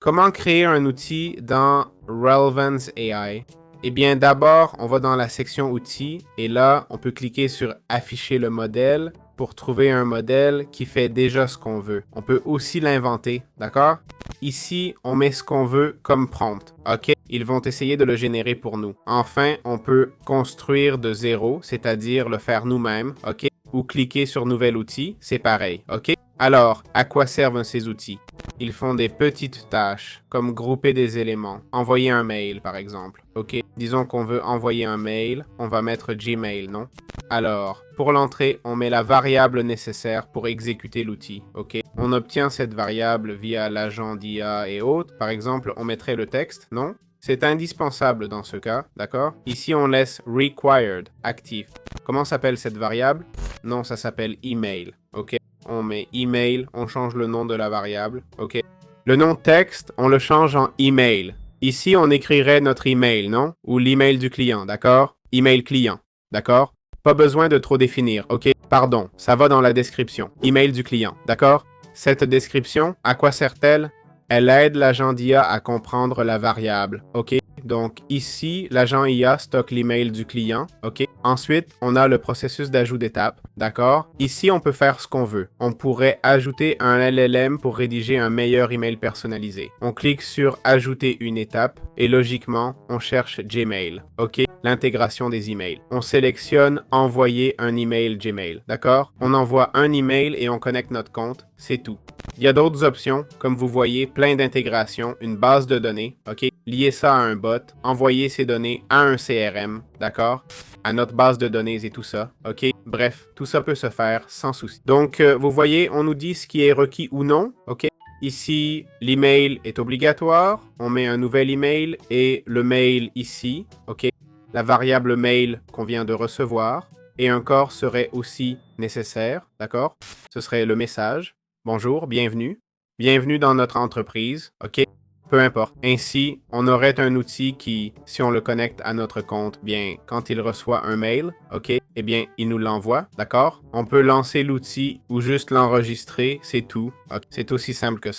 Comment créer un outil dans Relevance AI? Eh bien, d'abord, on va dans la section outils et là, on peut cliquer sur afficher le modèle pour trouver un modèle qui fait déjà ce qu'on veut. On peut aussi l'inventer, d'accord? Ici, on met ce qu'on veut comme prompt, ok? Ils vont essayer de le générer pour nous. Enfin, on peut construire de zéro, c'est-à-dire le faire nous-mêmes, ok? Ou cliquer sur nouvel outil, c'est pareil, ok? Alors, à quoi servent ces outils? Ils font des petites tâches, comme grouper des éléments, envoyer un mail par exemple. Ok, disons qu'on veut envoyer un mail, on va mettre Gmail, non? Alors, pour l'entrée, on met la variable nécessaire pour exécuter l'outil, ok? On obtient cette variable via l'agent d'IA et autres. Par exemple, on mettrait le texte, non? C'est indispensable dans ce cas, d'accord? Ici, on laisse required, actif. Comment s'appelle cette variable? Non, ça s'appelle email, ok? On met email, on change le nom de la variable, ok? Le nom texte, on le change en email. Ici, on écrirait notre email, non? Ou l'email du client, d'accord? Email client, d'accord? Pas besoin de trop définir, ok? Pardon, ça va dans la description. Email du client, d'accord? Cette description, à quoi sert-elle? Elle aide l'agent d'IA à comprendre la variable, ok? Donc ici, l'agent IA stocke l'email du client, ok? Ensuite, on a le processus d'ajout d'étapes, d'accord? Ici, on peut faire ce qu'on veut. On pourrait ajouter un LLM pour rédiger un meilleur email personnalisé. On clique sur ajouter une étape et logiquement, on cherche Gmail, ok? L'intégration des emails. On sélectionne envoyer un email Gmail, d'accord? On envoie un email et on connecte notre compte, c'est tout. Il y a d'autres options, comme vous voyez, plein d'intégrations, une base de données, ok? Lier ça à un bot, envoyer ces données à un CRM, d'accord? À notre base de données et tout ça, ok? Bref, tout ça peut se faire sans souci. Donc, vous voyez, on nous dit ce qui est requis ou non, ok? Ici, l'email est obligatoire, on met un nouvel email et le mail ici, ok? La variable mail qu'on vient de recevoir et un corps serait aussi nécessaire, d'accord? Ce serait le message. Bonjour, bienvenue. Bienvenue dans notre entreprise, ok? Peu importe. Ainsi, on aurait un outil qui, si on le connecte à notre compte, bien, quand il reçoit un mail, ok, eh bien, il nous l'envoie, d'accord? On peut lancer l'outil ou juste l'enregistrer, c'est tout. Okay. C'est aussi simple que ça.